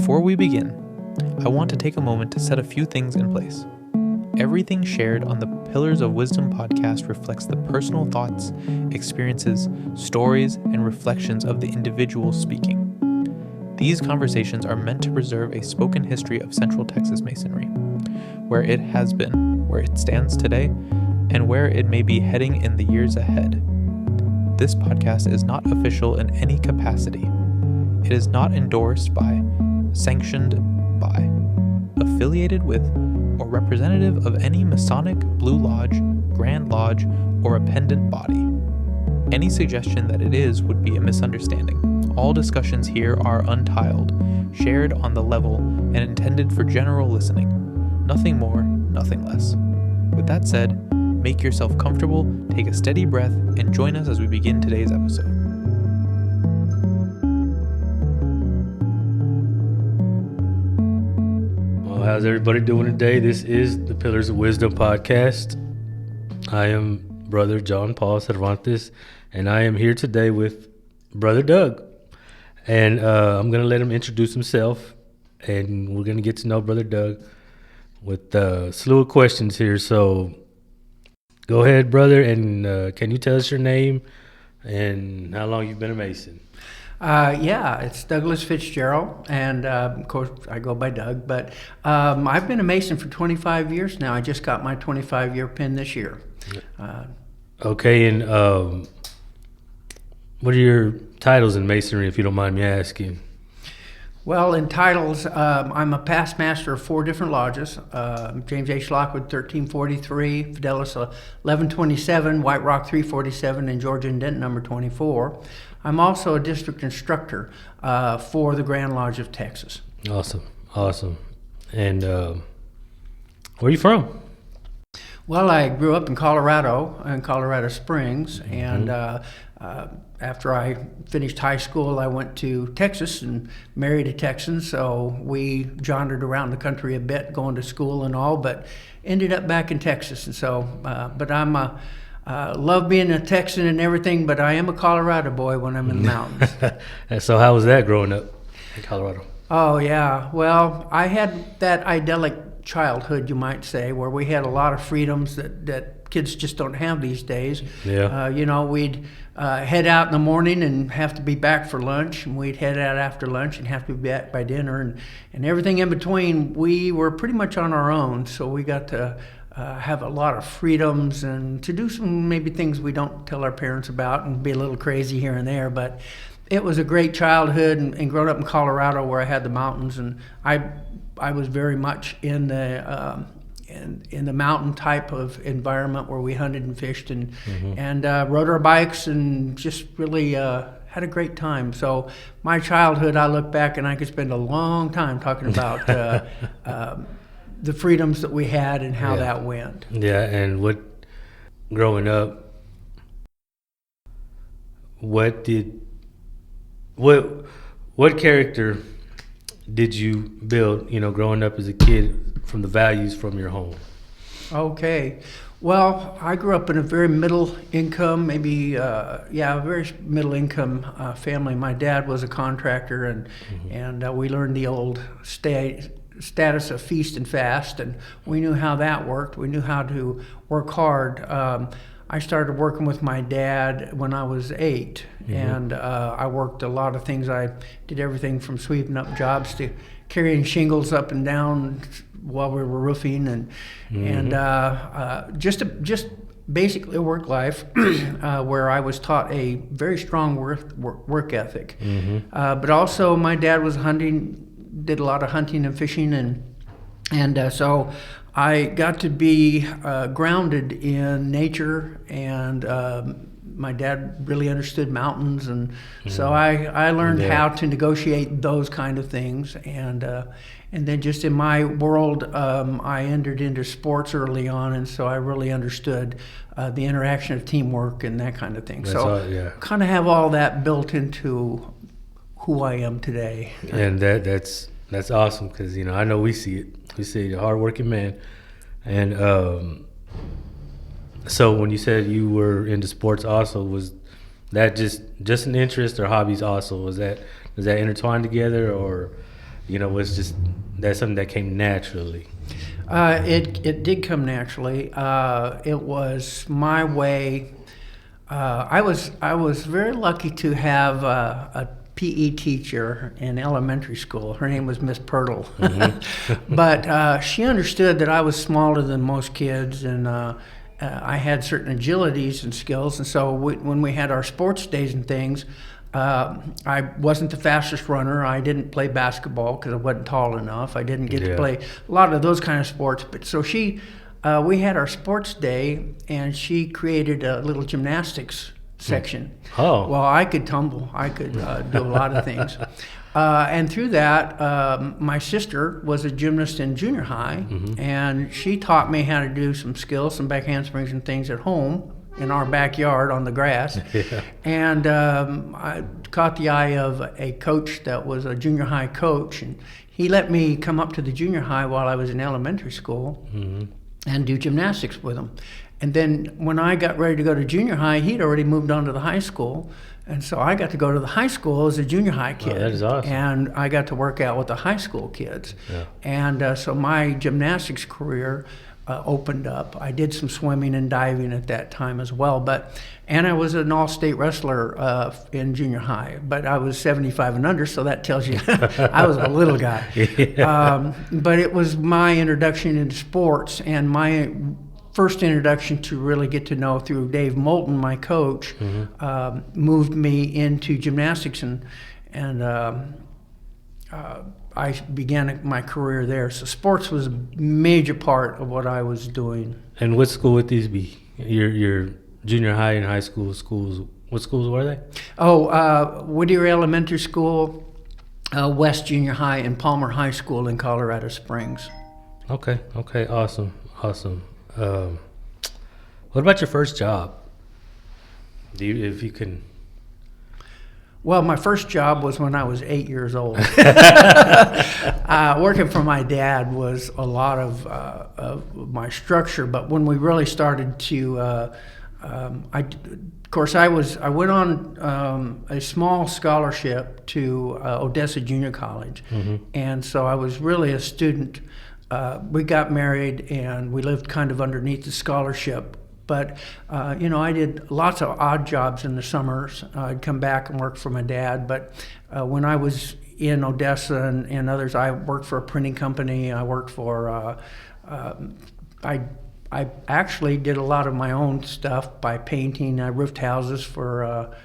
Before we begin, I want to take a moment to set a few things in place. Everything shared on the Pillars of Wisdom podcast reflects the personal thoughts, experiences, stories, and reflections of the individual speaking. These conversations are meant to preserve a spoken history of Central Texas Masonry, where it has been, where it stands today, and where it may be heading in the years ahead. This podcast is not official in any capacity. It is not endorsed by, sanctioned by, affiliated with, or representative of any Masonic, Blue Lodge, Grand Lodge, or appendant body. Any suggestion that it is would be a misunderstanding. All discussions here are untiled, shared on the level, and intended for general listening. Nothing more, nothing less. With that said, make yourself comfortable, take a steady breath, and join us as we begin today's episode. Well, how's everybody doing today? This is the Pillars of Wisdom podcast. I am Brother John Paul Cervantes, and I am here today with Brother Doug. And I'm going to let him introduce himself, and we're going to get to know Brother Doug with a slew of questions here. So go ahead, brother, and can you tell us your name and how long you've been a Mason? It's Douglas Fitzjarrell, and of course I go by Doug, but I've been a Mason for 25 years now. I just got my 25-year pin this year. Okay, and what are your titles in Masonry, if you don't mind me asking? Well, in titles, I'm a past master of 4 different lodges. James H. Lockwood, 1343, Fidelis 1127, White Rock 347, and Georgia Indent number 24. I'm also a district instructor for the Grand Lodge of Texas. Awesome. And where are you from? Well, I grew up in Colorado, in Colorado Springs, and after I finished high school, I went to Texas and married a Texan, so we jaundered around the country a bit, going to school and all, but ended up back in Texas. And so, but I'm love being a Texan and everything, but I am a Colorado boy when I'm in the mountains. So how was that growing up in Colorado? Oh, yeah. Well, I had that idyllic childhood, you might say, where we had a lot of freedoms that kids just don't have these days. Yeah. We'd head out in the morning and have to be back for lunch, and we'd head out after lunch and have to be back by dinner, and everything in between. We were pretty much on our own, so we got to have a lot of freedoms and to do some maybe things we don't tell our parents about and be a little crazy here and there. But it was a great childhood, and growing up in Colorado where I had the mountains, and I was very much in the in the mountain type of environment where we hunted and fished and rode our bikes and just really had a great time. So my childhood, I look back and I could spend a long time talking about the freedoms that we had and how that went. Yeah, and growing up, what character did you build, growing up as a kid from the values from your home? Okay. Well, I grew up in a very middle income, a very middle income family. My dad was a contractor, and we learned the old status of feast and fast, and we knew how that worked. We knew how to work hard. I started working with my dad when I was 8, and I worked a lot of things. I did everything from sweeping up jobs to carrying shingles up and down while we were roofing, and just basically a work life where I was taught a very strong work ethic. But also my dad was did a lot of hunting and fishing, and so I got to be grounded in nature, and my dad really understood mountains, and so I learned how to negotiate those kind of things, and then just in my world, I entered into sports early on, and so I really understood the interaction of teamwork and that kind of thing. Kind of have all that built into who I am today. And that's awesome, because I know we see it. We see a hardworking man, and so when you said you were into sports, also was that just an interest or hobbies? Also, does that intertwine together, or was just that's something that came naturally? It did come naturally. It was my way. I was very lucky to have a PE teacher in elementary school. Her name was Miss Pirtle. Mm-hmm. But she understood that I was smaller than most kids, and I had certain agilities and skills. And so when we had our sports days and things, I wasn't the fastest runner. I didn't play basketball because I wasn't tall enough. I didn't get to play a lot of those kind of sports. But so we had our sports day, and she created a little gymnastics section. Oh. Well, I could tumble. I could do a lot of things. And through that, my sister was a gymnast in junior high, and she taught me how to do some skills, some back handsprings and things at home in our backyard on the grass. Yeah. And I caught the eye of a coach that was a junior high coach, and he let me come up to the junior high while I was in elementary school and do gymnastics with him. And then when I got ready to go to junior high, he'd already moved on to the high school. And so I got to go to the high school as a junior high kid. Oh, that is awesome. And I got to work out with the high school kids. Yeah. And so my gymnastics career opened up. I did some swimming and diving at that time as well. And I was an all-state wrestler in junior high. But I was 75 and under, so that tells you I was a little guy. Yeah. But it was my introduction into sports, and my first introduction to really get to know through Dave Moulton, my coach, moved me into gymnastics, and I began my career there. So sports was a major part of what I was doing. And what school would these be? Your junior high and high school schools, what schools were they? Whittier Elementary School, West Junior High, and Palmer High School in Colorado Springs. Okay, awesome. What about your first job? If you can. Well, my first job was when I was 8 years old. Working for my dad was a lot of my structure, but when we really started to, I went on a small scholarship to Odessa Junior College, and so I was really a student. We got married and we lived kind of underneath the scholarship. But, I did lots of odd jobs in the summers. I'd come back and work for my dad. But when I was in Odessa and others, I worked for a printing company. I worked for, I actually did a lot of my own stuff by painting. I roofed houses for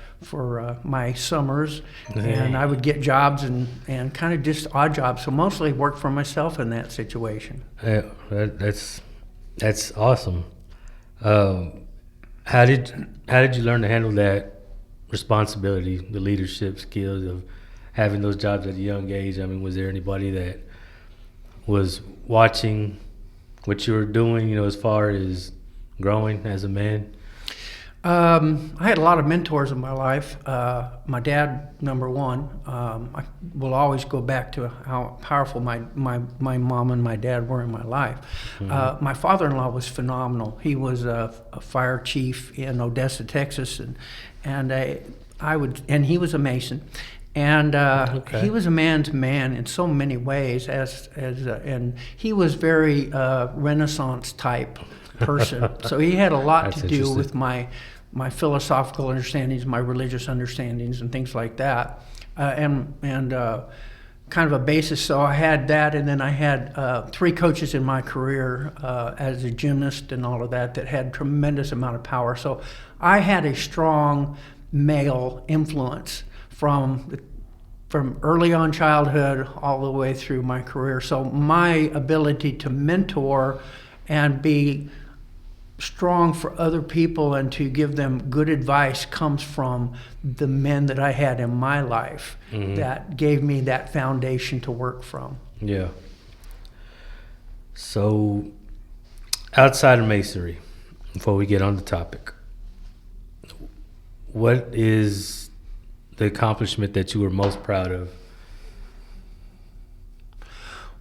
my summers, and I would get jobs and kind of just odd jobs. So mostly worked for myself in that situation. Yeah, that's awesome. How did you learn to handle that responsibility, the leadership skills of having those jobs at a young age? I mean, was there anybody that was watching what you were doing, as far as growing as a man? I had a lot of mentors in my life. My dad, number one. I will always go back to how powerful my mom and my dad were in my life. My father-in-law was phenomenal. He was a fire chief in Odessa, Texas, and he was a Mason. And he was a man's man in so many ways, and he was very Renaissance type person. So he had a lot to do with my philosophical understandings, my religious understandings, and things like that, and kind of a basis. So I had that, and then I had 3 coaches in my career as a gymnast and all of that had tremendous amount of power. So I had a strong male influence from early on childhood all the way through my career. So my ability to mentor and be strong for other people and to give them good advice comes from the men that I had in my life that gave me that foundation to work from. Yeah. So outside of masonry, before we get on the topic, what is the accomplishment that you were most proud of?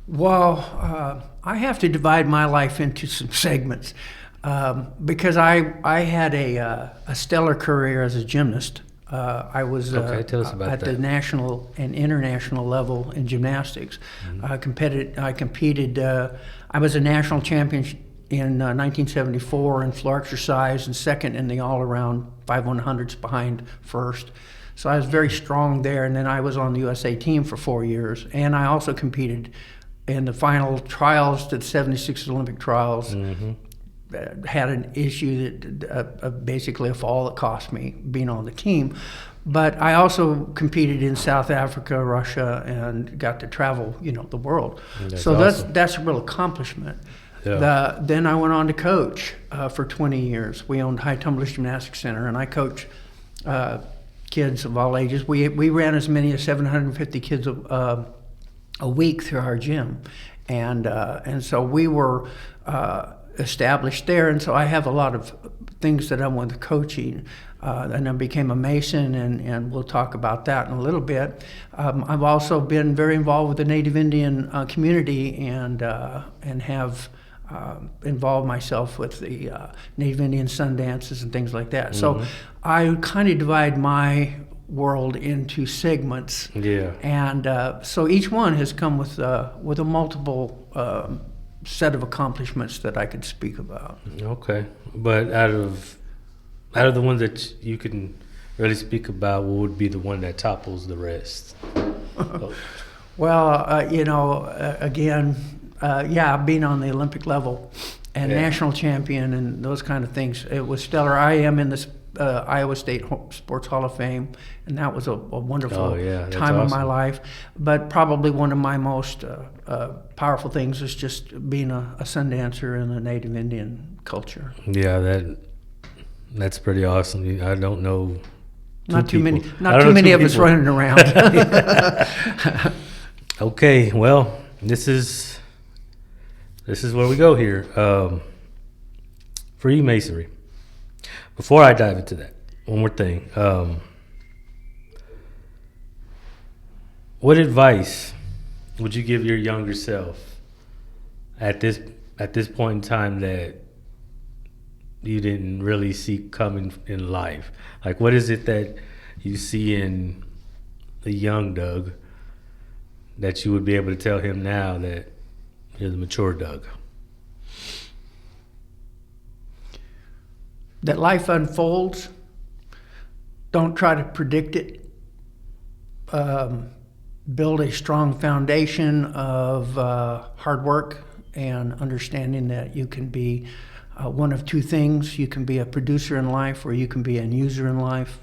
Well, I have to divide my life into some segments. Because I had a stellar career as a gymnast, I was Okay, tell us about at that. the national and international level in gymnastics. I competed. I was a national champion in 1974 in floor exercise and second in the all-around 5/100s behind first. So I was very strong there, and then I was on the USA team for 4 years, and I also competed in the final trials to the 76 Olympic trials. Had an issue that basically a fall that cost me being on the team. But I also competed in South Africa, Russia, and got to travel, the world. That's so awesome. that's a real accomplishment. Yeah. Then I went on to coach for 20 years. We owned High Tumblers Gymnastics Center, and I coached kids of all ages. We ran as many as 750 kids a week through our gym, and so we were established there. And so I have a lot of things that I went to coaching, and I became a Mason, and we'll talk about that in a little bit. I've also been very involved with the Native Indian community, and have involved myself with the Native Indian sun dances and things like that. So I kind of divide my world into segments. Yeah. And so each one has come with a multiple set of accomplishments that I could speak about. Okay, but out of the ones that you can really speak about, what would be the one that topples the rest? Well, again, being on the Olympic level and national champion and those kind of things, it was stellar. I am in the Iowa State Sports Hall of Fame, and that was a wonderful time of my life. But probably one of my most powerful things is just being a sun dancer in the Native Indian culture. Yeah, that's pretty awesome. I don't know. Not too many of us running around. Okay, well, this is where we go here. Freemasonry. Before I dive into that, one more thing. What advice would you give your younger self at this point in time that you didn't really see coming in life? Like, what is it that you see in the young Doug that you would be able to tell him now that you're the mature Doug? That life unfolds. Don't try to predict it. Build a strong foundation of hard work and understanding that you can be one of two things. You can be a producer in life, or you can be an user in life.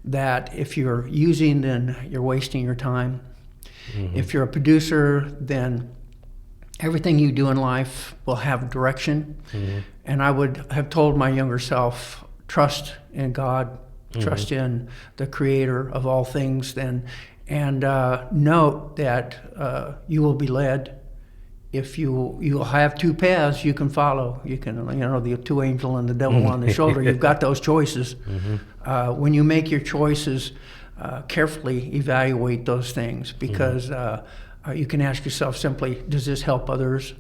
That if you're using, then you're wasting your time. If you're a producer, then everything you do in life will have direction. And I would have told my younger self, trust in God, trust in the creator of all things, and note that you will be led. If you'll have two paths you can follow. You can, the two angel and the devil on the shoulder. You've got those choices. When you make your choices, carefully evaluate those things, because you can ask yourself simply, does this help others?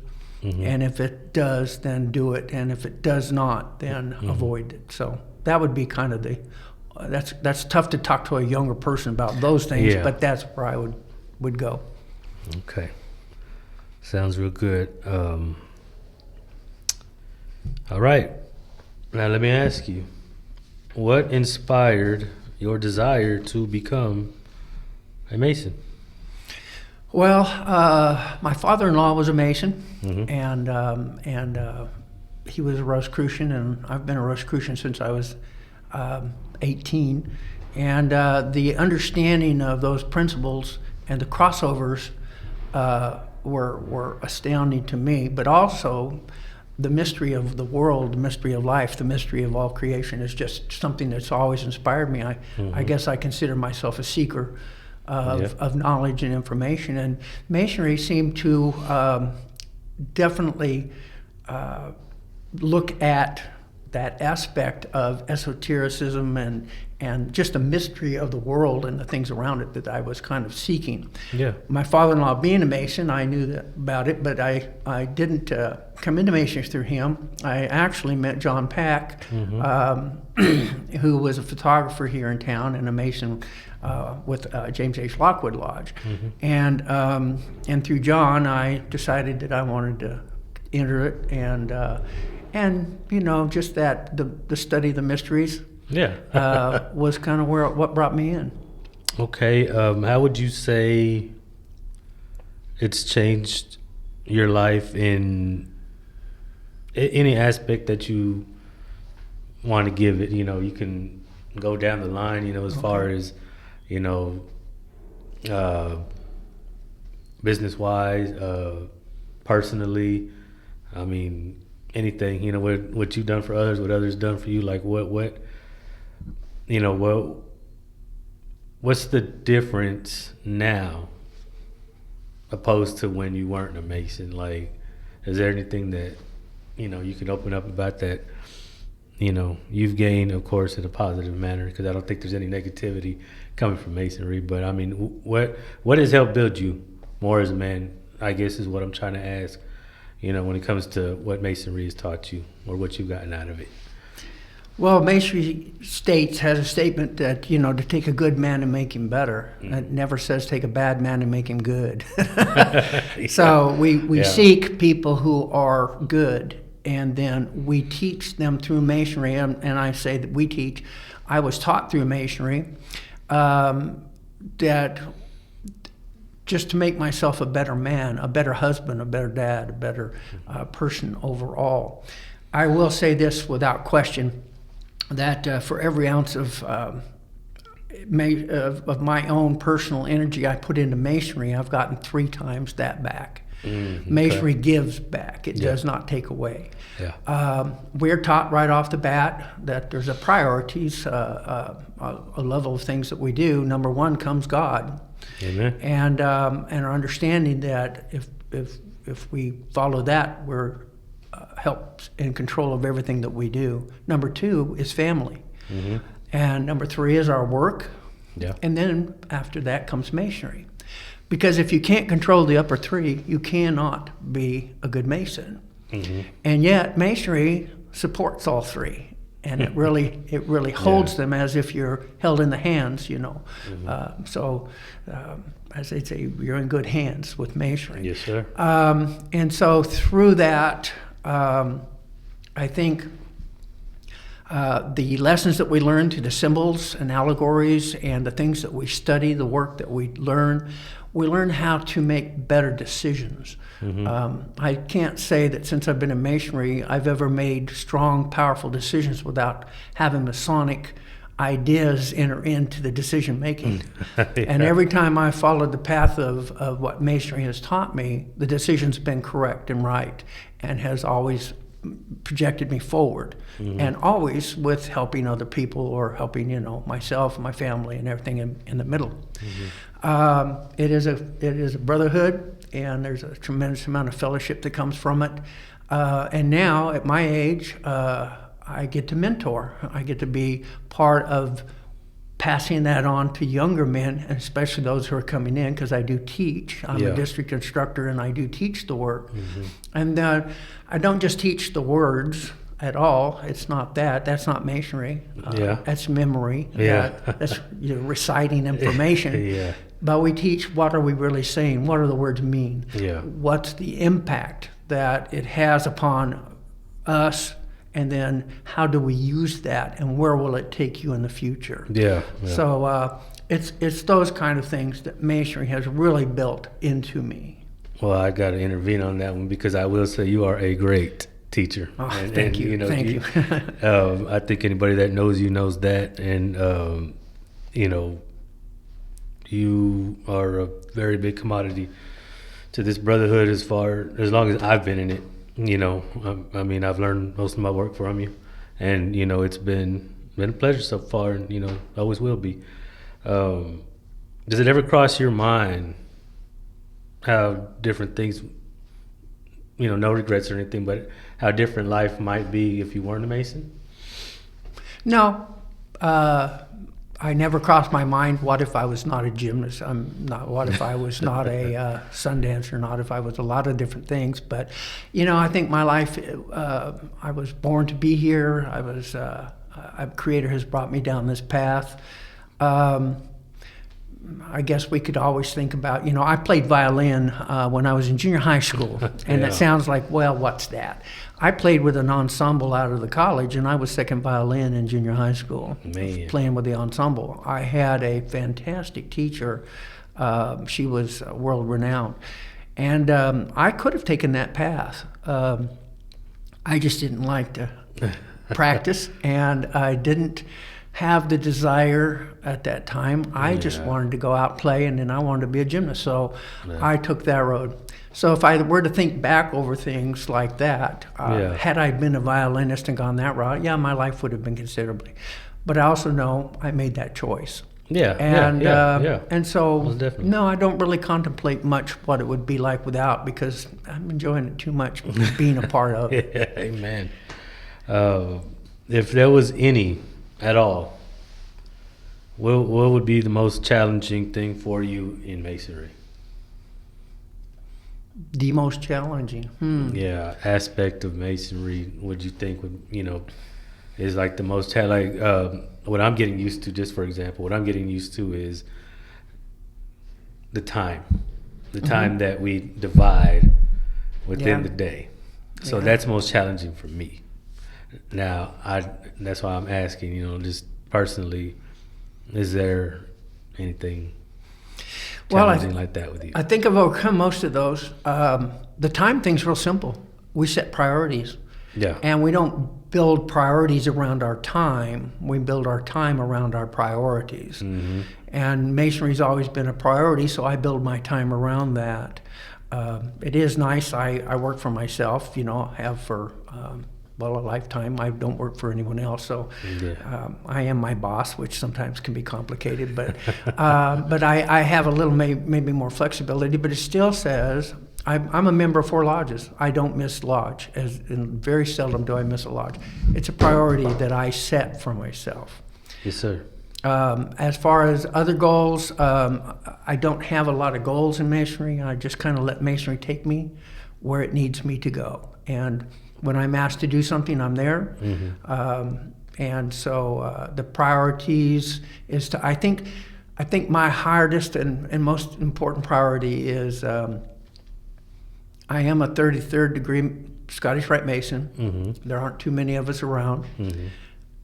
And if it does, then do it. And if it does not, then avoid it. So that would be kind of that's tough to talk to a younger person about those things, but that's where I would go. Okay. Sounds real good. All right. Now let me ask you, what inspired your desire to become a Mason? Well, my father-in-law was a Mason, and he was a Rosicrucian, and I've been a Rosicrucian since I was 18. And the understanding of those principles and the crossovers were astounding to me, but also the mystery of the world, the mystery of life, the mystery of all creation is just something that's always inspired me. I guess I consider myself a seeker of knowledge and information, and Masonry seemed to definitely look at that aspect of esotericism and just the mystery of the world and the things around it that I was kind of seeking. Yeah. My father-in-law being a Mason, I knew about it, but I didn't come into Masonry through him. I actually met John Pack, who was a photographer here in town and a Mason with James H. Lockwood Lodge. And through John, I decided that I wanted to enter it, and you know, just that the study of the mysteries was kind of what brought me in. Okay, how would you say it's changed your life in any aspect that you want to give it? You know, you can go down the line, you know, as far as, you know, business-wise, personally. I mean, anything, you know, what you've done for others, what others done for you, like what you know, what's the difference now opposed to when you weren't a Mason? Like, is there anything that, you know, you can open up about that, you know, you've gained, of course, in a positive manner, because I don't think there's any negativity coming from Masonry, but I mean, what has helped build you more as a man, I guess, is what I'm trying to ask, you know, when it comes to what Masonry has taught you or what you've gotten out of it. Well, Masonry has a statement that, you know, to take a good man and make him better. It never says take a bad man and make him good. So we seek people who are good, and then we teach them through Masonry. And I say that we teach. I was taught through Masonry that just to make myself a better man, a better husband, a better dad, a better person overall. I will say this without question, that for every ounce of my own personal energy I put into Masonry, I've gotten 3 times that back. Masonry gives back. It does not take away. We're taught right off the bat that there's a priorities, a level of things that we do. Number 1 comes God. Amen. And our understanding that if we follow that, we're helps in control of everything that we do. Number 2 is family. And number 3 is our work. And then after that comes Masonry. Because if you can't control the upper 3, you cannot be a good Mason. And yet Masonry supports all 3. And it really holds them as if you're held in the hands, you know. So as they say, you're in good hands with Masonry. Yes, sir. And so through that, I think the lessons that we learn through the symbols and allegories and the things that we study, the work that we learn how to make better decisions. I can't say that since I've been in Masonry, I've ever made strong, powerful decisions without having Masonic ideas enter into the decision making. And every time I followed the path of what Masonry has taught me, the decision's been correct and right, and has always projected me forward, and always with helping other people or helping, you know, myself and my family and everything in the middle. It is a brotherhood, and there's a tremendous amount of fellowship that comes from it. And now at my age, I get to mentor. I get to be part of passing that on to younger men, and especially those who are coming in, because I do teach. I'm a district instructor, and I do teach the work. And I don't just teach the words at all. It's not that. That's not Masonry. That's memory. That's reciting information. But we teach, what are we really saying? What do the words mean? What's the impact that it has upon us? And then how do we use that, and where will it take you in the future? So it's those kind of things that Masonry has really built into me. Well, I got to intervene on that one, because I will say you are a great teacher. Thank you. Thank you. I think anybody that knows you knows that, and you know, you are a very big commodity to this brotherhood as long as I've been in it. You know, I mean, I've learned most of my work from you, and you know, it's been a pleasure so far, and you know, always will be. Does it ever cross your mind how different things, you know, no regrets or anything, but how different life might be if you weren't a Mason? No, I never crossed my mind, what if I was not a gymnast? What if I was not a sun dancer? Not if I was a lot of different things. But, I think my life, I was born to be here. A Creator has brought me down this path. I guess we could always think about, I played violin when I was in junior high school. And Yeah. It sounds like, well, what's that? I played with an ensemble out of the college, and I was second violin in junior high school, Man. playing with the ensemble. I had a fantastic teacher. She was world-renowned. And I could have taken that path. I just didn't like to practice, and I didn't have the desire at that time. I just wanted to go out and play, and then I wanted to be a gymnast. So I took that road. So if I were to think back over things like that, had I been a violinist and gone that route, my life would have been considerably. But I also know I made that choice. And so, Most definitely. no, I don't really contemplate much what it would be like without, because I'm enjoying it too much being a part of it. Yeah, amen. If there was any at all, what would be the most challenging thing for you in masonry? The most challenging. Yeah, aspect of masonry. Would you think is like the most what I'm getting used to? Just for example, what I'm getting used to is the time that we divide within the day. So that's most challenging for me. Now, that's why I'm asking. Just personally, is there anything challenging like that with you? I think I've overcome most of those. The time thing's real simple. We set priorities. Yeah. And we don't build priorities around our time. We build our time around our priorities. Mm-hmm. And masonry's always been a priority, so I build my time around that. It is nice. I work for myself, have for a lifetime. I don't work for anyone else, so I am my boss, which sometimes can be complicated. But I have a little maybe more flexibility. But it still says I'm a member of 4 lodges. I don't miss lodge, and very seldom do I miss a lodge. It's a priority that I set for myself. Yes, sir. As far as other goals, I don't have a lot of goals in masonry. I just kind of let masonry take me where it needs me to go. And when I'm asked to do something, I'm there. Mm-hmm. And so the priorities is to, I think my hardest and most important priority is I am a 33rd degree Scottish Rite Mason. Mm-hmm. There aren't too many of us around. Mm-hmm.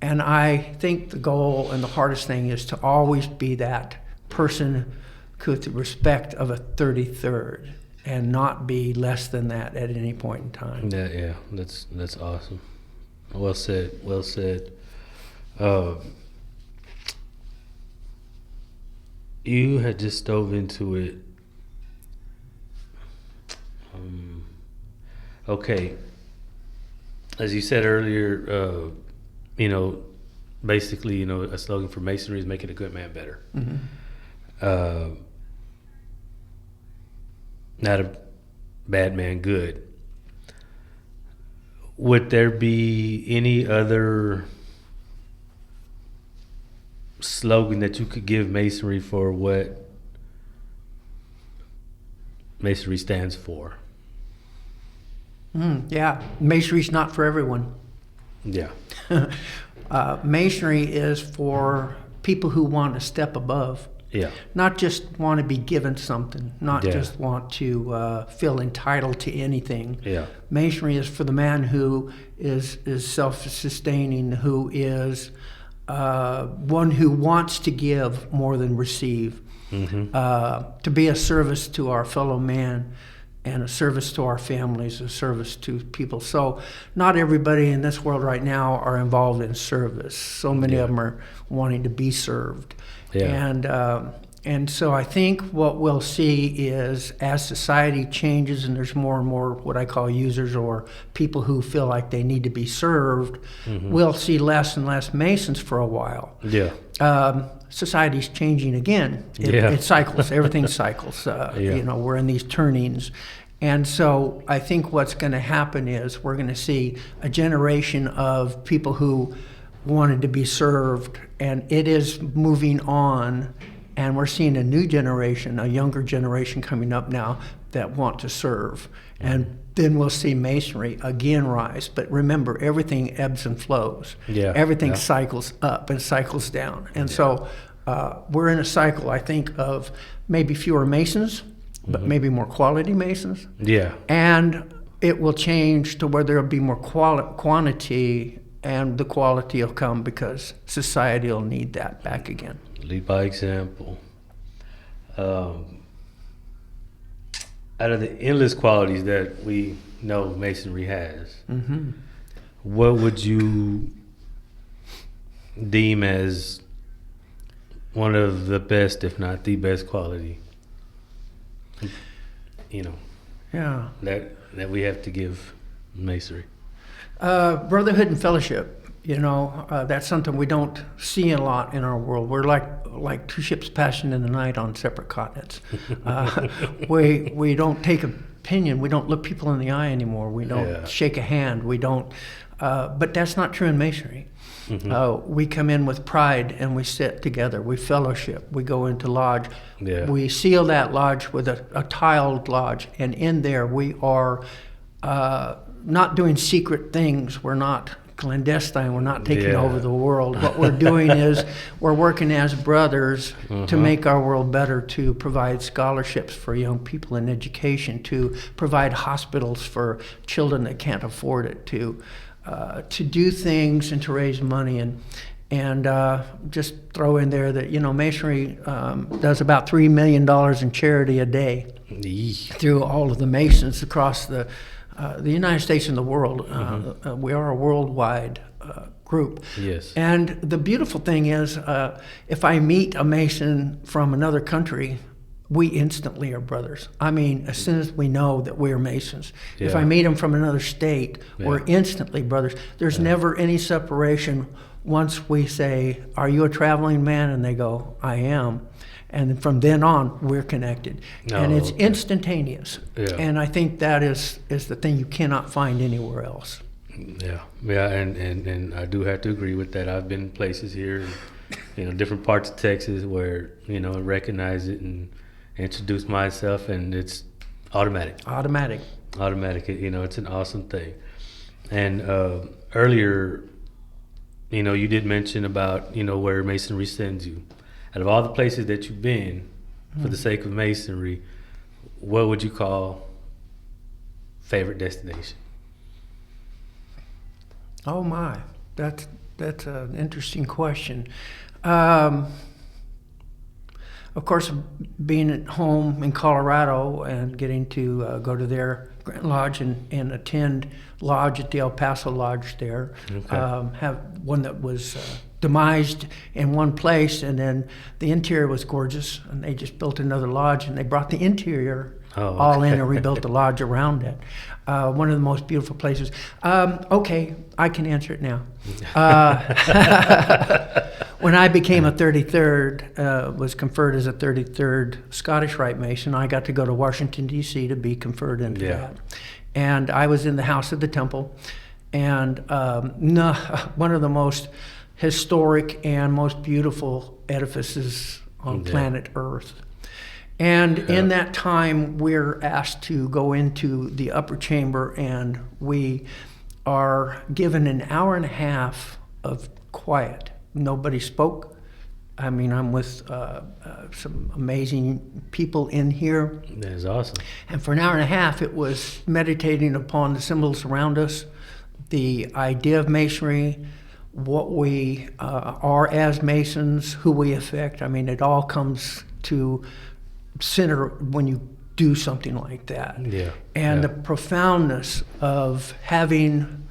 And I think the goal and the hardest thing is to always be that person with the respect of a 33rd and not be less than that at any point in time. Yeah, that's awesome. Well said. You had just dove into it. Okay. As you said earlier, basically, a slogan for masonry is making a good man better. Mm-hmm. Not a bad man good. Would there be any other slogan that you could give masonry for what masonry stands for? Yeah, masonry's not for everyone. Yeah. Masonry is for people who want to step above. Yeah. Not just want to be given something, not Yeah. just want to feel entitled to anything. Yeah. Masonry is for the man who is self-sustaining, who is one who wants to give more than receive, to be a service to our fellow man and a service to our families, a service to people. So not everybody in this world right now are involved in service. So many of them are wanting to be served. Yeah. And so I think what we'll see is as society changes and there's more and more what I call users or people who feel like they need to be served, we'll see less and less Masons for a while. Yeah. Society's changing again. It cycles. Everything cycles. We're in these turnings. And so I think what's going to happen is we're going to see a generation of people who wanted to be served, and it is moving on, and we're seeing a new generation, a younger generation coming up now that want to serve. And then we'll see masonry again rise. But remember, everything ebbs and flows. Yeah. Everything cycles up and cycles down. And so we're in a cycle, I think, of maybe fewer masons, but maybe more quality masons. Yeah. And it will change to where there'll be more quantity, and the quality will come because society will need that back again. Lead by example. Out of the endless qualities that we know masonry has, what would you deem as one of the best, if not the best quality, Yeah. that we have to give masonry? Brotherhood and fellowship. That's something we don't see a lot in our world. We're like two ships passing in the night on separate continents. We don't take opinion. We don't look people in the eye anymore. We don't shake a hand. We don't. But that's not true in masonry. We come in with pride and we sit together. We fellowship. We go into lodge. Yeah. We seal that lodge with a tiled lodge, and in there we are not doing secret things. We're not clandestine. We're not taking over the world. What we're doing is we're working as brothers to make our world better, to provide scholarships for young people in education, to provide hospitals for children that can't afford it, to do things and to raise money. And just throw in there that, masonry does about $3 million in charity a day through all of the masons across the United States and the world. We are a worldwide group. Yes. And the beautiful thing is, if I meet a mason from another country, we instantly are brothers. I mean, as soon as we know that we're masons. Yeah. If I meet them from another state, we're instantly brothers. There's never any separation once we say, "Are you a traveling man?" And they go, "I am." And from then on, we're connected. And it's instantaneous. Yeah. And I think that is the thing you cannot find anywhere else. Yeah, and I do have to agree with that. I've been places here, different parts of Texas where, I recognize it and introduce myself, and it's automatic. Automatic. It's an awesome thing. And earlier, you did mention about, where masonry sends you. Out of all the places that you've been, for the sake of masonry, what would you call favorite destination? Oh my, that's an interesting question. Of course, being at home in Colorado and getting to go to their Grand Lodge and attend lodge at the El Paso Lodge there. Okay. Have one that was demised in one place, and then the interior was gorgeous, and they just built another lodge, and they brought the interior all in and rebuilt the lodge around it. One of the most beautiful places. Okay, I can answer it now. When I became a 33rd, was conferred as a 33rd Scottish Rite Mason, I got to go to Washington, D.C. to be conferred into that. And I was in the House of the Temple, and one of the most historic and most beautiful edifices on planet Earth. And in that time, we're asked to go into the upper chamber, and we are given an hour and a half of quiet. Nobody spoke. I mean, I'm with some amazing people in here. That is awesome. And for an hour and a half, it was meditating upon the symbols around us, the idea of masonry, what we are as Masons, who we affect. I mean, it all comes to center when you do something like that. Yeah. And the profoundness of having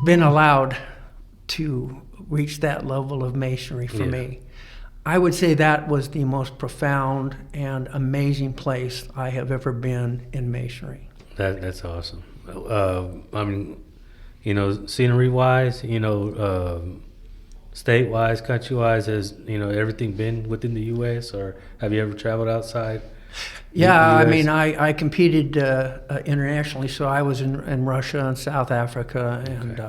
been allowed to reach that level of masonry for me. I would say that was the most profound and amazing place I have ever been in masonry. That's awesome. I mean, scenery-wise, state-wise, country-wise, has everything been within the U.S., or have you ever traveled outside Yeah, I US? mean, I competed internationally, so I was in Russia and South Africa, and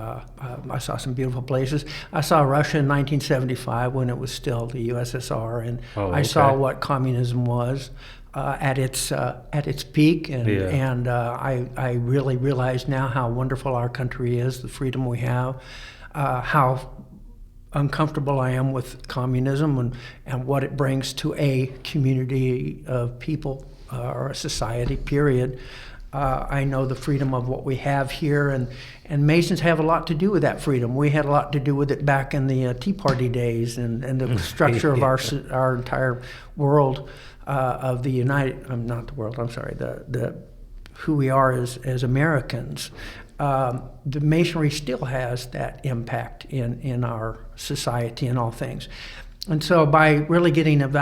I saw some beautiful places. I saw Russia in 1975 when it was still the USSR, and I saw what communism was at its peak, and I really realize now how wonderful our country is, the freedom we have, how uncomfortable I am with communism and what it brings to a community of people or a society, period. I know the freedom of what we have here, and Masons have a lot to do with that freedom. We had a lot to do with it back in the Tea Party days and the structure of our entire world of the not the world, I'm sorry, the who we are as Americans. The Masonry still has that impact in our society and all things. And so by really getting an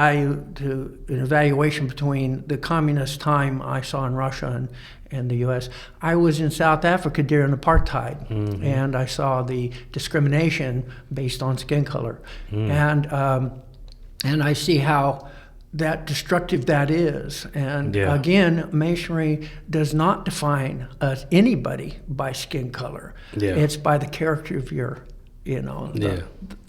evaluation between the communist time I saw in Russia and the U.S., I was in South Africa during apartheid, and I saw the discrimination based on skin color. And I see how that destructive that is. And again, Masonry does not define anybody by skin color. It's by the character of your,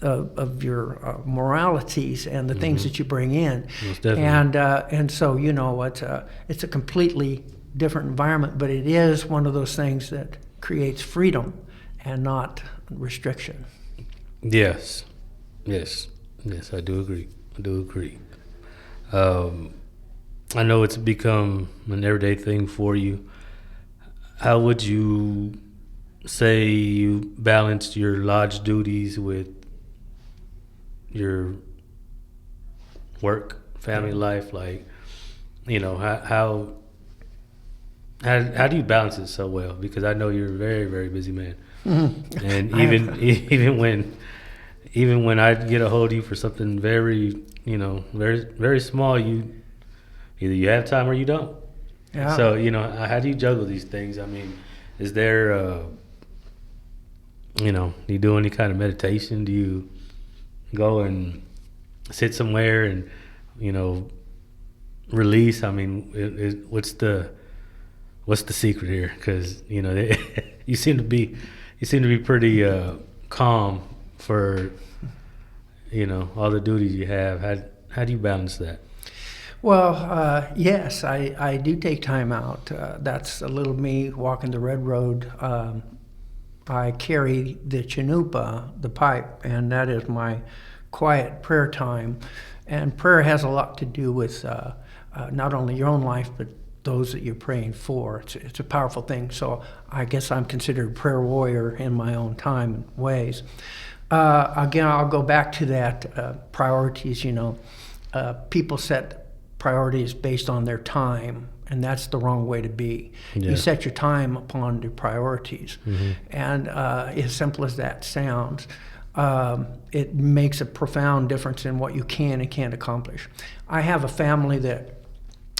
of your moralities and the things that you bring in. And so, it's a completely different environment, but it is one of those things that creates freedom and not restriction. Yes, I do agree. I know it's become an everyday thing for you. How would you say you balanced your lodge duties with your work, family life? Like, how do you balance it so well? Because I know you're a very, very busy man. And even when I get a hold of you for something very, very, very small, either you have time or you don't. Yeah. So, how do you juggle these things? I mean, is there, you do any kind of meditation? Do you go and sit somewhere and, release? I mean, what's the secret here? Because, you seem to be pretty calm for, all the duties you have. How do you balance that? Well, yes, I do take time out. That's a little me walking the red road. I carry the chanupa, the pipe, and that is my quiet prayer time. And prayer has a lot to do with not only your own life, but those that you're praying for. It's a powerful thing. So I guess I'm considered a prayer warrior in my own time and ways. Again, I'll go back to that priorities. People set priorities based on their time, and that's the wrong way to be. You set your time upon your priorities, and as simple as that sounds, it makes a profound difference in what you can and can't accomplish. I have a family that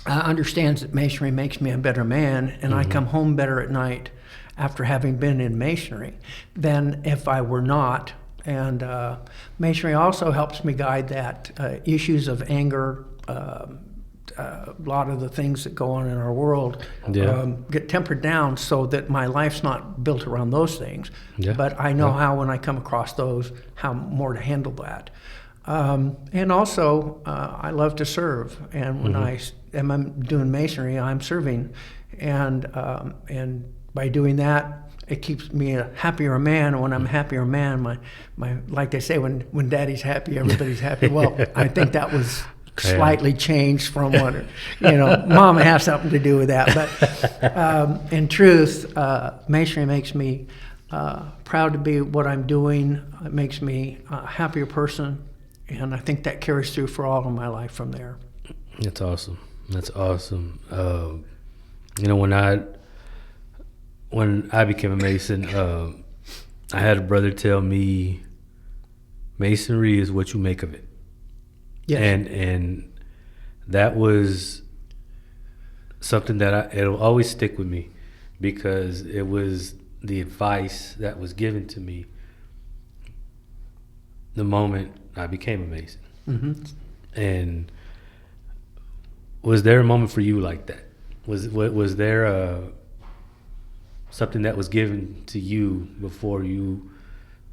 understands that Masonry makes me a better man, and I come home better at night after having been in Masonry than if I were not. And Masonry also helps me guide that issues of anger, a lot of the things that go on in our world get tempered down so that my life's not built around those things. But I know how, when I come across those, how more to handle that. And also, I love to serve. And when I am doing Masonry, I'm serving. And by doing that, it keeps me a happier man. And when I'm a happier man, my like they say, when daddy's happy, everybody's happy. Well, I think that was slightly changed from what, mom has something to do with that. But in truth, Masonry makes me proud to be what I'm doing. It makes me a happier person. And I think that carries through for all of my life from there. That's awesome. When I became a Mason, I had a brother tell me, Masonry is what you make of it. Yes. And that was something that it'll always stick with me, because it was the advice that was given to me the moment I became a Mason. And Was there a moment for you like that? Was there something that was given to you before you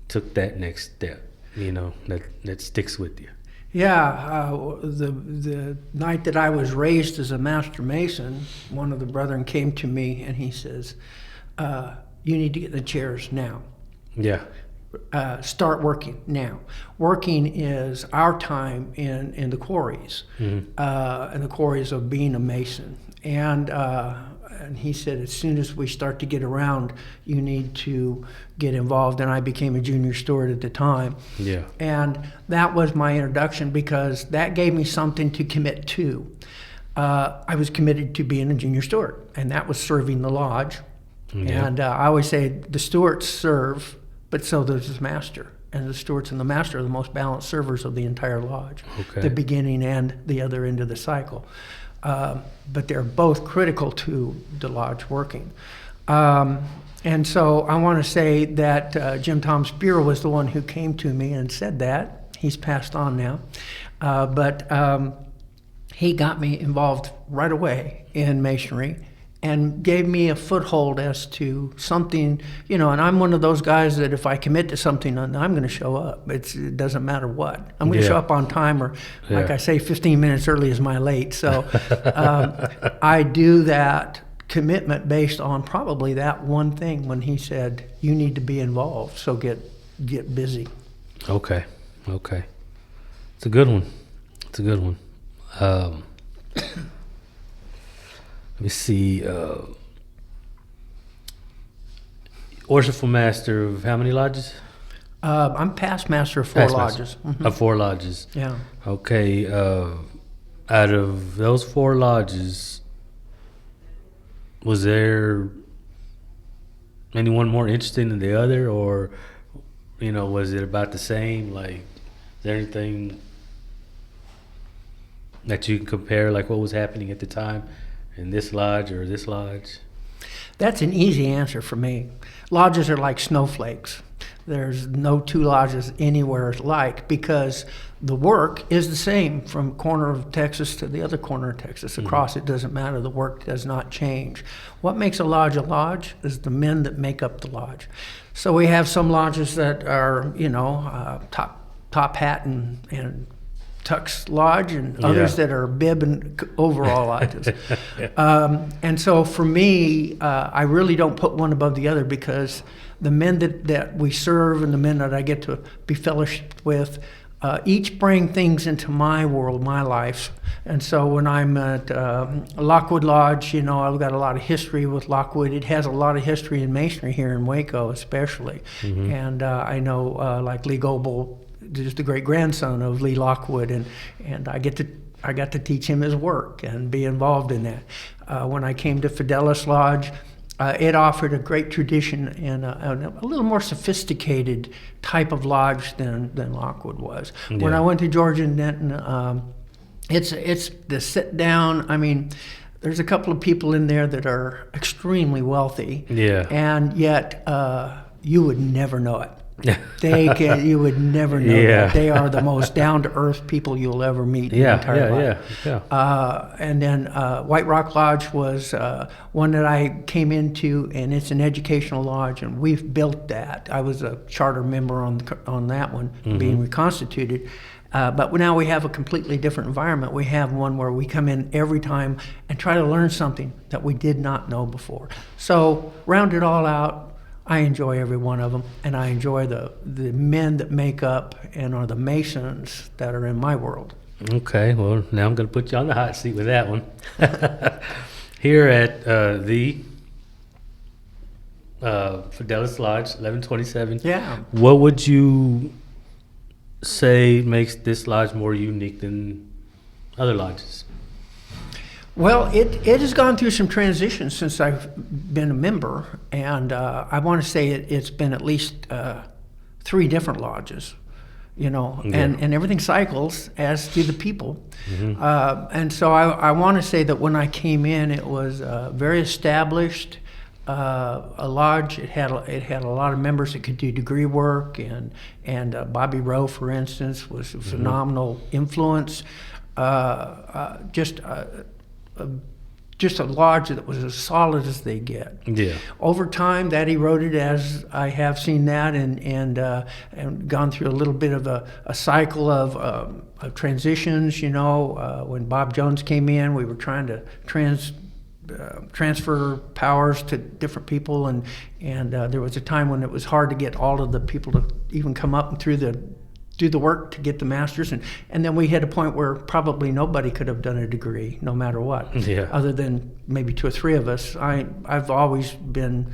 took that next step? That sticks with you. Yeah, the night that I was raised as a master mason, one of the brethren came to me and he says, "You need to get in the chairs now. Yeah. Start working now." Working is our time in the quarries, in the quarries of being a mason. And he said, as soon as we start to get around, you need to get involved. And I became a junior steward at the time. Yeah. And that was my introduction, because that gave me something to commit to. I was committed to being a junior steward, and that was serving the lodge. Yeah. And I always say the stewards serve, but so does the master. And the stewards and the master are the most balanced servers of the entire lodge, Okay. the beginning and the other end of the cycle. But they're both critical to the lodge working. And so I want to say that Jim Tom Spear was the one who came to me and said that. He's passed on now. But he got me involved right away in masonry and gave me a foothold as to something, and I'm one of those guys that if I commit to something, I'm going to show up. It doesn't matter what. I'm going to show up on time, or like I say, 15 minutes early is my late. So I do that commitment based on probably that one thing when he said, you need to be involved, so get busy. Okay. It's a good one. Let me see. Worshipful master of how many lodges? I'm past master of 4 lodges. Mm-hmm. Of 4 lodges. Yeah. Okay. Out of those 4 lodges, was there anyone more interesting than the other, or was it about the same? Like, is there anything that you can compare, like what was happening at the time in this lodge or this lodge? That's an easy answer for me. Lodges are like snowflakes. There's no 2 lodges anywhere alike, because the work is the same from corner of Texas to the other corner of Texas. Across, it doesn't matter. The work does not change. What makes a lodge is the men that make up the lodge. So we have some lodges that are, top hat and tux lodge, and others that are bib and overall lodges. And so for me, I really don't put one above the other, because the men that we serve and the men that I get to be fellowshiped with, each bring things into my world, my life. And so when I'm at Lockwood Lodge, I've got a lot of history with Lockwood. It has a lot of history in masonry here in Waco especially. And I know like Lee Goebel, just the great grandson of Lee Lockwood, and I got to teach him his work and be involved in that. When I came to Fidelis Lodge, it offered a great tradition and a little more sophisticated type of lodge than Lockwood was. Yeah. When I went to Georgia and Denton, it's the sit down. I mean, there's a couple of people in there that are extremely wealthy, and yet you would never know it. You would never know that. They are the most down-to-earth people you'll ever meet in your entire life. And then White Rock Lodge was one that I came into, and it's an educational lodge, and we've built that. I was a charter member on that one, being reconstituted. But now we have a completely different environment. We have one where we come in every time and try to learn something that we did not know before. So round it all out, I enjoy every one of them, and I enjoy the men that make up and are the masons that are in my world. Okay, well, now I'm going to put you on the hot seat with that one. Here at the Fidelis Lodge, 1127. Yeah. What would you say makes this lodge more unique than other lodges? Well, it has gone through some transitions since I've been a member, and I want to say it's been at least 3 different lodges, and everything cycles, as do the people. And so I want to say that when I came in, it was very established. A lodge. It had a lot of members that could do degree work, and Bobby Rowe, for instance, was a phenomenal influence. Just just a lodge that was as solid as they get. Yeah. Over time, that eroded, as I have seen that, and gone through a little bit of a cycle of transitions. When Bob Jones came in, we were trying to transfer powers to different people, and there was a time when it was hard to get all of the people to even come up and do the work to get the masters, and then we hit a point where probably nobody could have done a degree, no matter what, other than maybe 2 or 3 of us. I've always been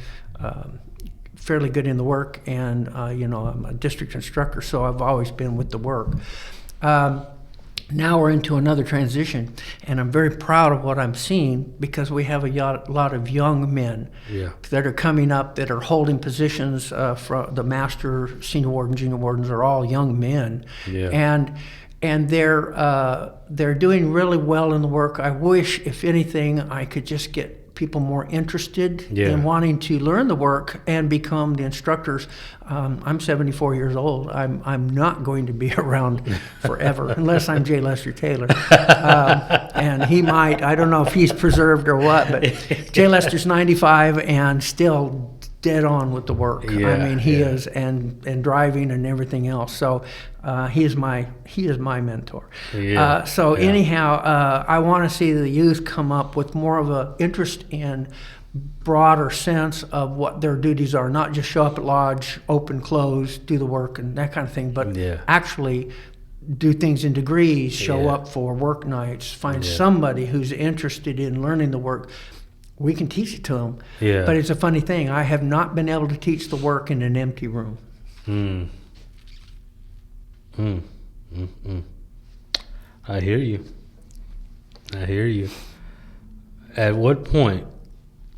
fairly good in the work, and I'm a district instructor, so I've always been with the work. Now we're into another transition, and I'm very proud of what I'm seeing, because we have a lot of young men that are coming up that are holding positions. For the master, senior warden, junior wardens are all young men, and they're doing really well in the work. I wish, if anything, I could just get people more interested in wanting to learn the work and become the instructors. I'm 74 years old. I'm not going to be around forever unless I'm J. Lester Taylor. And he might, I don't know if he's preserved or what, but J. Lester's 95 and still dead on with the work. He is, and driving and everything else. So he is my mentor. Anyhow, I want to see the youth come up with more of a interest in broader sense of what their duties are, not just show up at lodge, open, close, do the work and that kind of thing, but actually do things in degrees, show up for work nights, find somebody who's interested in learning the work. We can teach it to them. But it's a funny thing. I have not been able to teach the work in an empty room. I hear you. At what point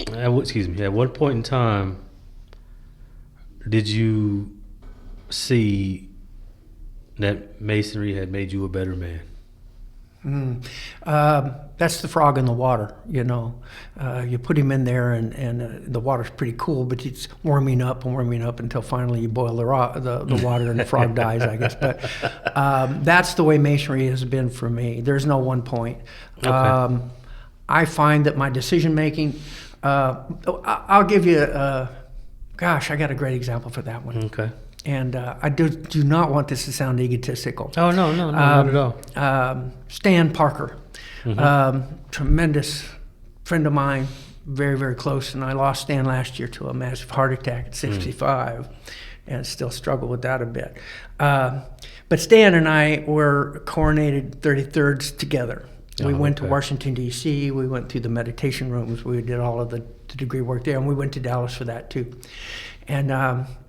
in time did you see that masonry had made you a better man? That's the frog in the water, You put him in there, and the water's pretty cool, but it's warming up until finally you boil the water and the frog dies, I guess. But that's the way masonry has been for me. There's no one point. I find that my decision making. I'll give you. I got a great example for that one. Okay. And I do not want this to sound egotistical. Oh, no, not at all. Stan Parker, tremendous friend of mine, very, very close. And I lost Stan last year to a massive heart attack at 65, and still struggle with that a bit. But Stan and I were coronated 33rds together. We went to Washington, D.C. We went through the meditation rooms. We did all of the degree work there, and we went to Dallas for that too. And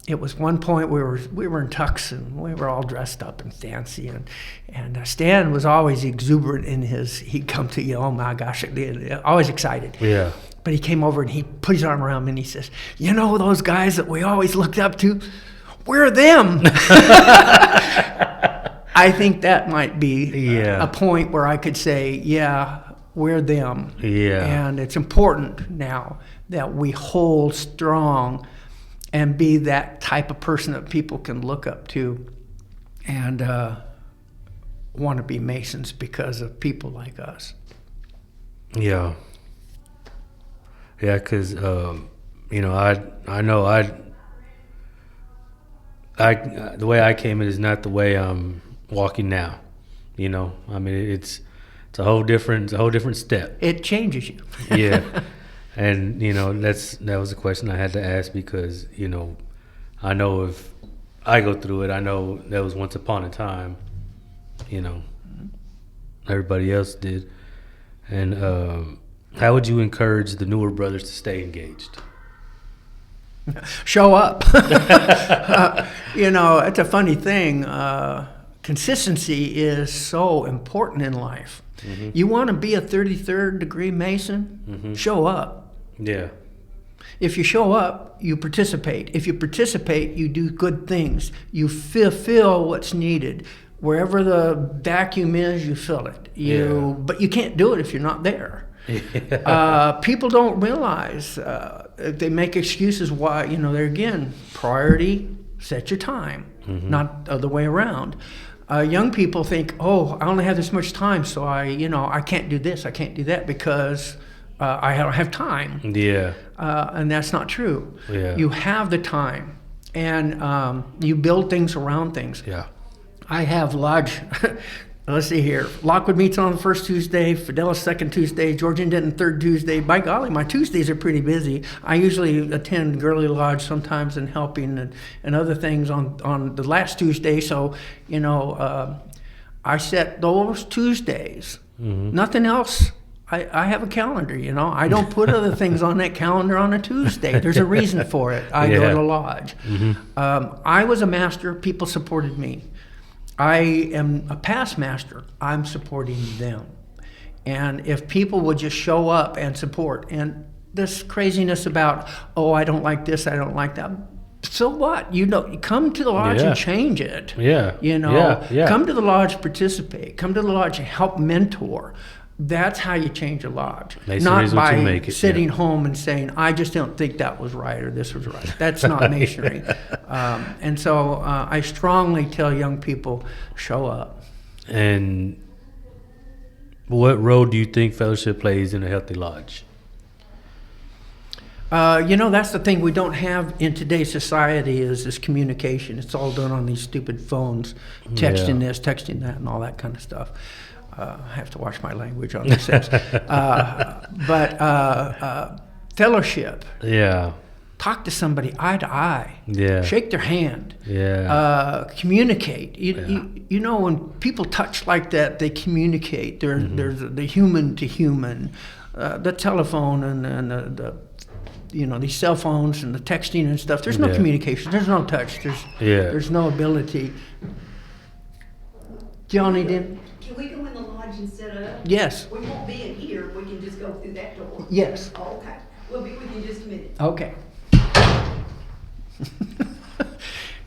it was one point we were in tux, and we were all dressed up and fancy, and Stan was always exuberant in he'd come to you, oh my gosh, always excited. Yeah. But he came over and he put his arm around me and he says, those guys that we always looked up to, we're them. I think that might be a point where I could say, we're them. Yeah. And it's important now that we hold strong and be that type of person that people can look up to and want to be Masons because of people like us. Yeah. Yeah, because, I know the way I came in is not the way I'm walking now. It's a whole different step. It changes you. Yeah. And, that was a question I had to ask because, I know if I go through it, I know that was once upon a time, everybody else did. And how would you encourage the newer brothers to stay engaged? Show up. It's a funny thing. Consistency is so important in life. Mm-hmm. You want to be a 33rd degree Mason? Show up. Yeah. If you show up, you participate. If you participate, you do good things. You fulfill what's needed. Wherever the vacuum is, you fill it. But you can't do it if you're not there. People don't realize. They make excuses why, they're again, priority, set your time, not the other way around. Young people think, oh, I only have this much time, so I can't do this, I can't do that because I don't have time. Yeah. And that's not true. Yeah. You have the time, and you build things around things. Yeah. I have Lodge. Let's see here. Lockwood meets on the first Tuesday, Fidelis second Tuesday, Georgian Denton third Tuesday. By golly, my Tuesdays are pretty busy. I usually attend Girly Lodge sometimes and helping and other things on the last Tuesday. So, I set those Tuesdays. Mm-hmm. Nothing else. I have a calendar, I don't put other things on that calendar on a Tuesday. There's a reason for it. I go to Lodge. Mm-hmm. I was a master. People supported me. I am a past master. I'm supporting them. And if people would just show up and support, and this craziness about, oh, I don't like this, I don't like that. So what? Come to the lodge and change it. Yeah. Come to the lodge, participate. Come to the lodge and help mentor. That's how you change a lodge. Not by sitting home and saying, I just don't think that was right or this was right. That's not masonry. And so I strongly tell young people, show up. And what role do you think fellowship plays in a healthy lodge? That's the thing we don't have in today's society is this communication. It's all done on these stupid phones, texting this, texting that, and all that kind of stuff. I have to watch my language on this. But fellowship. Yeah. Talk to somebody eye to eye. Yeah. Shake their hand. Yeah. Communicate. When people touch like that, they communicate. There's the human to human. The telephone and the these cell phones and the texting and stuff. There's no communication. There's no touch. There's no ability. Johnny did. Can we go in the lodge instead of? Yes. We won't be in here. We can just go through that door. Yes. Oh, okay. We'll be with you in just a minute. Okay.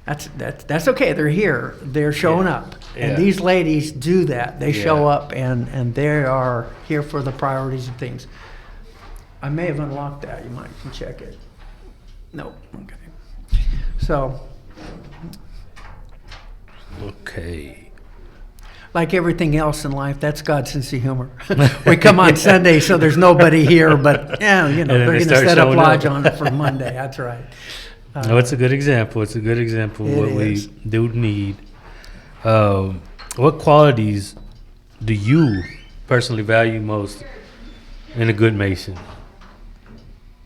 That's okay. They're here. They're showing up. And these ladies do that. They show up and they are here for the priorities of things. I may have unlocked that. You might can check it. No. Okay. So. Okay. Like everything else in life, that's God's sense of humor. We come on Sunday, so there's nobody here, but they're going to set up lodge on it for Monday. That's right. No, it's a good example. It's a good example of what we do need. What qualities do you personally value most in a good Mason?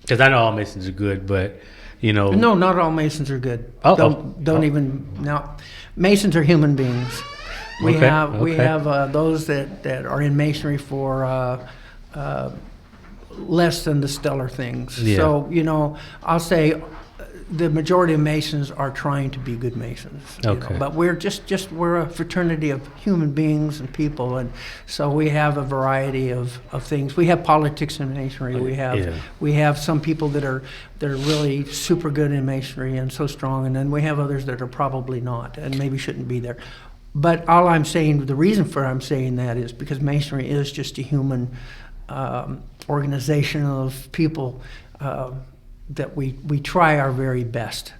Because I know all Masons are good, but No, not all Masons are good. Don't even. No, Masons are human beings. We have those that are in Masonry for less than the stellar things. Yeah. So I'll say the majority of Masons are trying to be good Masons. Okay. But we're we're a fraternity of human beings and people, and so we have a variety of things. We have politics in Masonry. We have some people that are really super good in Masonry and so strong, and then we have others that are probably not and maybe shouldn't be there. But all I'm saying, the reason for I'm saying that is because Masonry is just a human organization of people that we try our very best,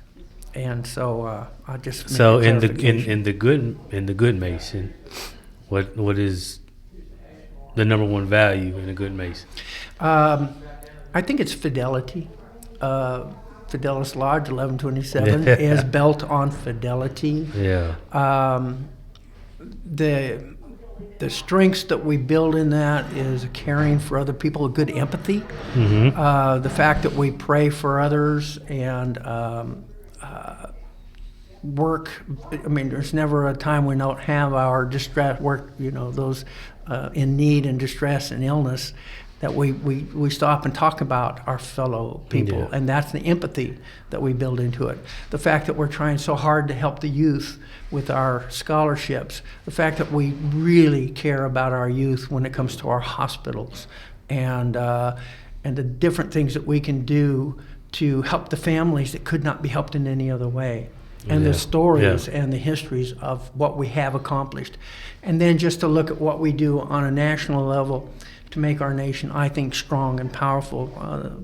and so I just in the good Mason, what is the number one value in a good Mason? I think it's fidelity. Fidelis Lodge 1127 is built on fidelity. Yeah. The strengths that we build in that is caring for other people, a good empathy, the fact that we pray for others and work. I mean, there's never a time we don't have our distress work, those in need and distress and illness, that we stop and talk about our fellow people. And that's the empathy that we build into it. The fact that we're trying so hard to help the youth with our scholarships, the fact that we really care about our youth when it comes to our hospitals, and the different things that we can do to help the families that could not be helped in any other way, and the stories and the histories of what we have accomplished. And then just to look at what we do on a national level to make our nation, I think, strong and powerful.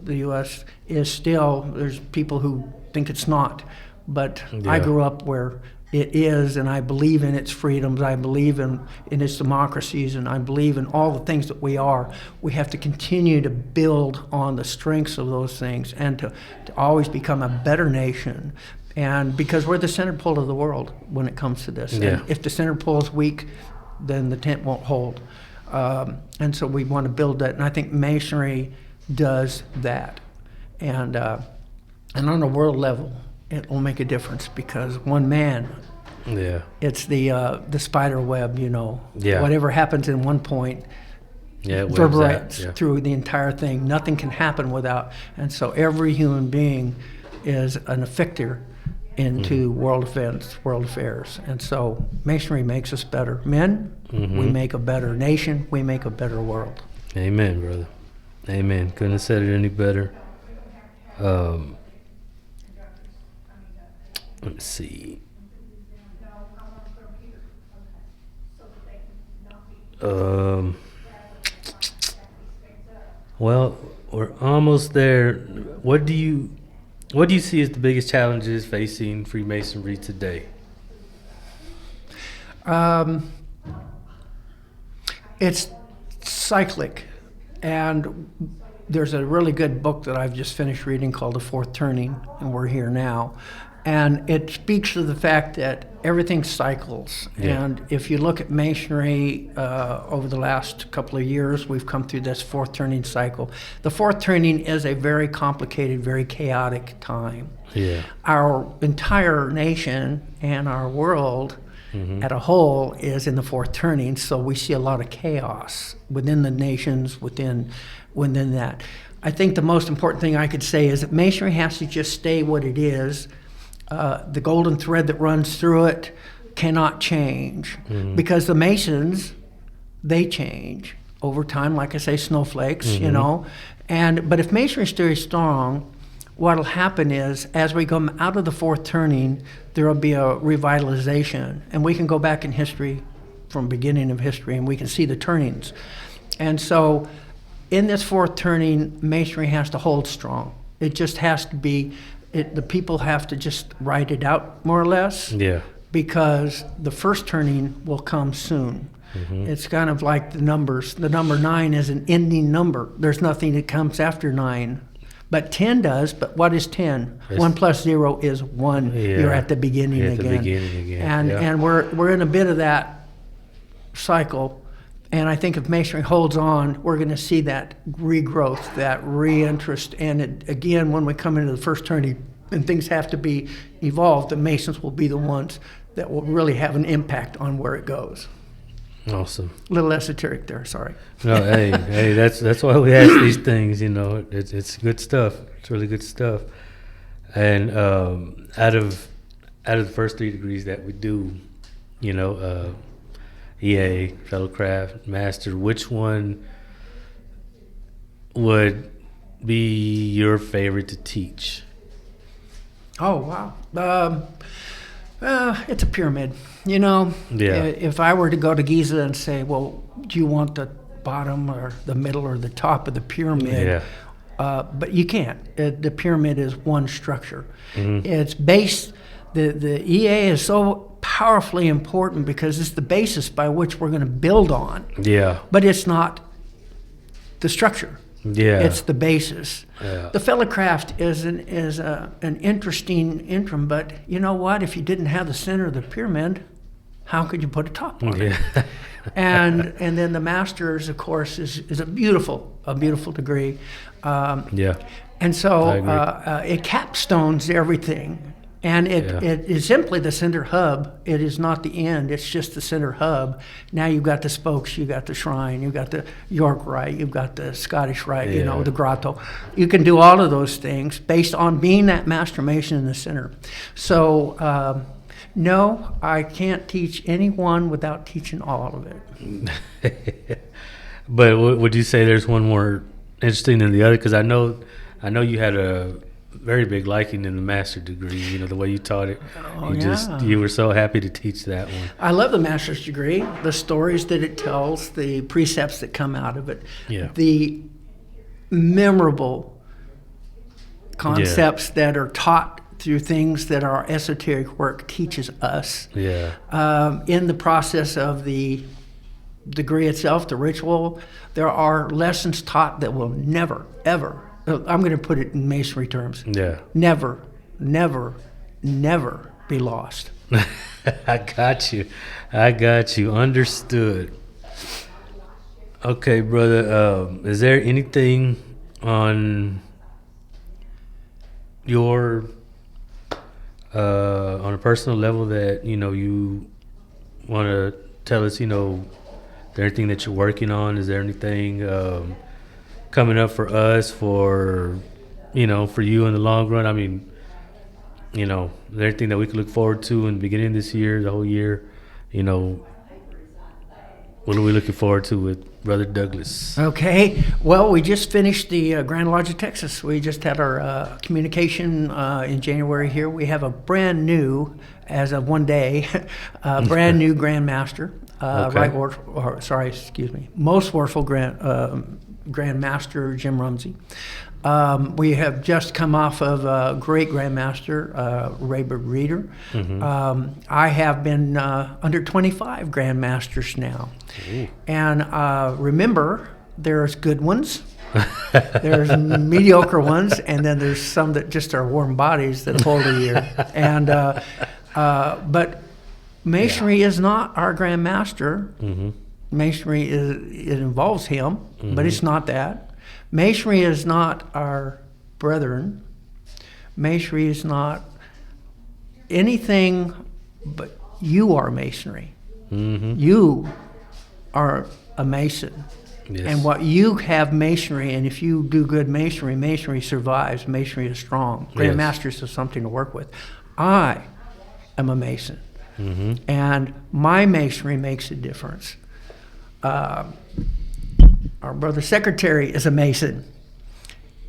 The U.S. is still, there's people who think it's not, but I grew up where it is, and I believe in its freedoms, I believe in its democracies, and I believe in all the things that we are, we have to continue to build on the strengths of those things and to always become a better nation. And because we're the center pole of the world when it comes to this. Yeah. And if the center pole is weak, then the tent won't hold. And so we want to build that, and I think Masonry does that. And on a world level, it will make a difference because one man, it's the spider web, Yeah. Whatever happens in one point Yeah, it wears reverberates out, through the entire thing. Nothing can happen without, and so every human being is an effector into world events, world affairs. And so Masonry makes us better. Men, we make a better nation, we make a better world. Amen, brother. Amen. Couldn't have said it any better. Let's see. Well, we're almost there. What do you see as the biggest challenges facing Freemasonry today? It's cyclic, and there's a really good book that I've just finished reading called The Fourth Turning, and we're here now. And it speaks to the fact that everything cycles. Yeah. And if you look at Masonry over the last couple of years, we've come through this fourth turning cycle. The fourth turning is a very complicated, very chaotic time. Yeah. Our entire nation and our world at a whole is in the fourth turning, so we see a lot of chaos within the nations, within that. I think the most important thing I could say is that Masonry has to just stay what it is. The golden thread that runs through it cannot change because the Masons, they change over time, like I say, snowflakes, but if Masonry stays strong, what'll happen is as we come out of the fourth turning, there will be a revitalization, and we can go back in history from beginning of history and we can see the turnings. And so in this fourth turning, Masonry has to hold strong. It just has to be, the people have to just ride it out more or less. Yeah. Because the first turning will come soon. It's kind of like the numbers. The number 9 is an ending number. There's nothing that comes after 9. But 10 does, but what is 10? 1 plus 0 is 1. Yeah. You're at the beginning again. And we're in a bit of that cycle. And I think if Masonry holds on, we're going to see that regrowth, that reinterest. And again, when we come into the first turning and things have to be evolved, the Masons will be the ones that will really have an impact on where it goes. Awesome. A little esoteric there, sorry. No, hey, that's why we ask these things. It's good stuff. It's really good stuff. And out of the first 3 degrees that we do, EA, Fellowcraft, Master, which one would be your favorite to teach? Oh, wow. It's a pyramid, Yeah. If I were to go to Giza and say, well, do you want the bottom or the middle or the top of the pyramid? Yeah. But you can't. The pyramid is one structure. It's based, the EA is so powerfully important because it's the basis by which we're going to build on. Yeah. But it's not the structure. Yeah. It's the basis. Yeah. The Fellowcraft is an interesting interim, but you know what? If you didn't have the center of the pyramid, how could you put a top on it? And then the Masters, of course, is a beautiful degree. Yeah. And so it capstones everything. And it is simply the center hub. It is not the end. It's just the center hub. Now you've got the spokes, you've got the shrine, you've got the York Rite, you've got the Scottish Rite, the grotto. You can do all of those things based on being that Master Mason in the center. So, no, I can't teach anyone without teaching all of it. But would you say there's one more interesting than the other? Because I know you had a very big liking in the master degree, the way you taught it. You were so happy to teach that one. I love the master's degree, the stories that it tells, the precepts that come out of it, the memorable concepts that are taught through things that our esoteric work teaches us. Yeah. In the process of the degree itself, the ritual, there are lessons taught that will never, ever, I'm going to put it in masonry terms, Yeah. never, never, never be lost. I got you. Understood. Okay, brother. Is there anything on your on a personal level that you want to tell us? Is there anything that you're working on? Is there anything coming up for us for you in the long run? I mean, is there anything that we can look forward to in the beginning of this year, the whole year? What are we looking forward to with Brother Douglas? Okay. Well, we just finished the Grand Lodge of Texas. We just had our communication in January here. We have a brand new, as of one day, brand new Grand Master. Okay. Most Worthful Grand Master Jim Rumsey. We have just come off of a great Grand Master, Rayburg Reeder. Mm-hmm. I have been under 25 Grand Masters now. Ooh. And remember, there's good ones, there's mediocre ones, and then there's some that just are warm bodies that hold a year. And but Masonry is not our Grand Master. Mm-hmm. Masonry it involves him, Mm-hmm. but it's not that. Masonry is not our brethren. Masonry is not anything but you are Masonry. Mm-hmm. You are a Mason. Yes. And what you have Masonry, and if you do good Masonry, Masonry survives. Masonry is strong. Grand Yes. Masters is something to work with. I am a Mason. Mm-hmm. And my Masonry makes a difference. Our brother secretary is a Mason.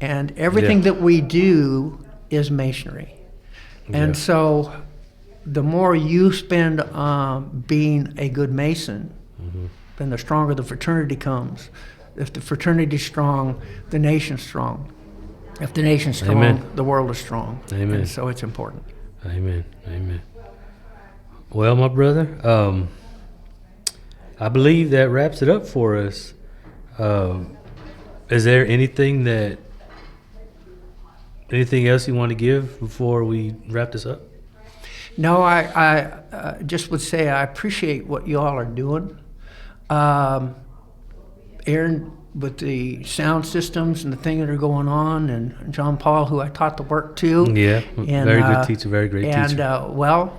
And everything Yeah. that we do is Masonry. And Yeah. so the more you spend being a good Mason, Mm-hmm. then the stronger the fraternity comes. If the fraternity's strong, the nation's strong. If the nation's strong, Amen. the world is strong. Amen. And so it's important. Amen. Amen. Well, my brother, I believe that wraps it up for us. Is there anything else you want to give before we wrap this up? No, I just would say I appreciate what you all are doing. Aaron, with the sound systems and the things that are going on, and John Paul, who I taught the work to. Yeah, And, very good teacher, very great and, teacher.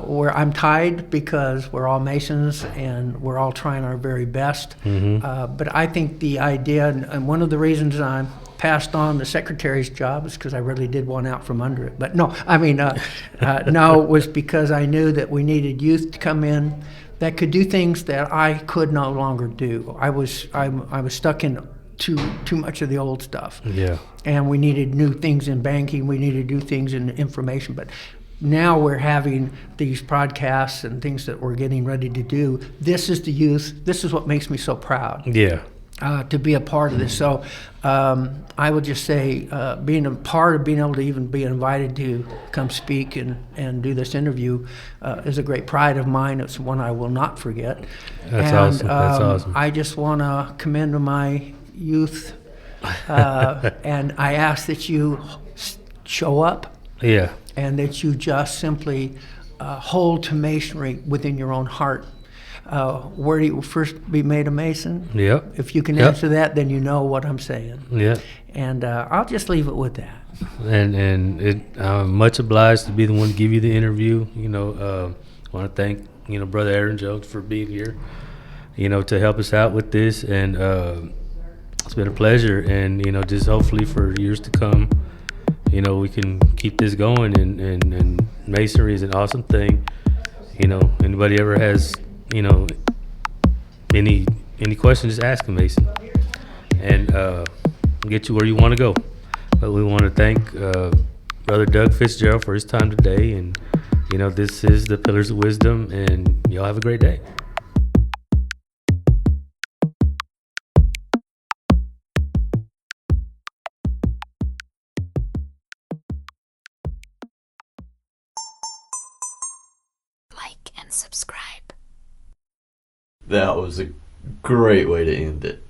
where I'm tied because we're all Masons and we're all trying our very best. Mm-hmm. But I think the idea, and one of the reasons I passed on the secretary's job is because I really did one out from under it. But no, I mean, no, it was because I knew that we needed youth to come in that could do things that I could no longer do. I was stuck in too much of the old stuff. Yeah. And we needed new things in banking. We needed to do things in information. But now we're having these podcasts and things that we're getting ready to do. This is the youth. This is what makes me so proud. Yeah. To be a part of this. So I would just say being a part of being able to even be invited to come speak and do this interview is a great pride of mine. It's one I will not forget. That's and, awesome. That's awesome. I just want to commend my youth and I ask that you show up Yeah. and that you just simply hold to Masonry within your own heart. Where do you first be made a Mason? Yep. If you can Yep. answer that, then you know what I'm saying. Yeah. And I'll just leave it with that. And I'm much obliged to be the one to give you the interview. I want to thank Brother Aaron Jones for being here. To help us out with this, and it's been a pleasure. And just hopefully for years to come, we can keep this going. And Masonry is an awesome thing. Anybody ever has any questions, just ask him, Mason, and get you where you want to go. But we want to thank Brother Doug Fitzjarrell for his time today, and this is the Pillars of Wisdom, and y'all have a great day. subscribe. That was a great way to end it.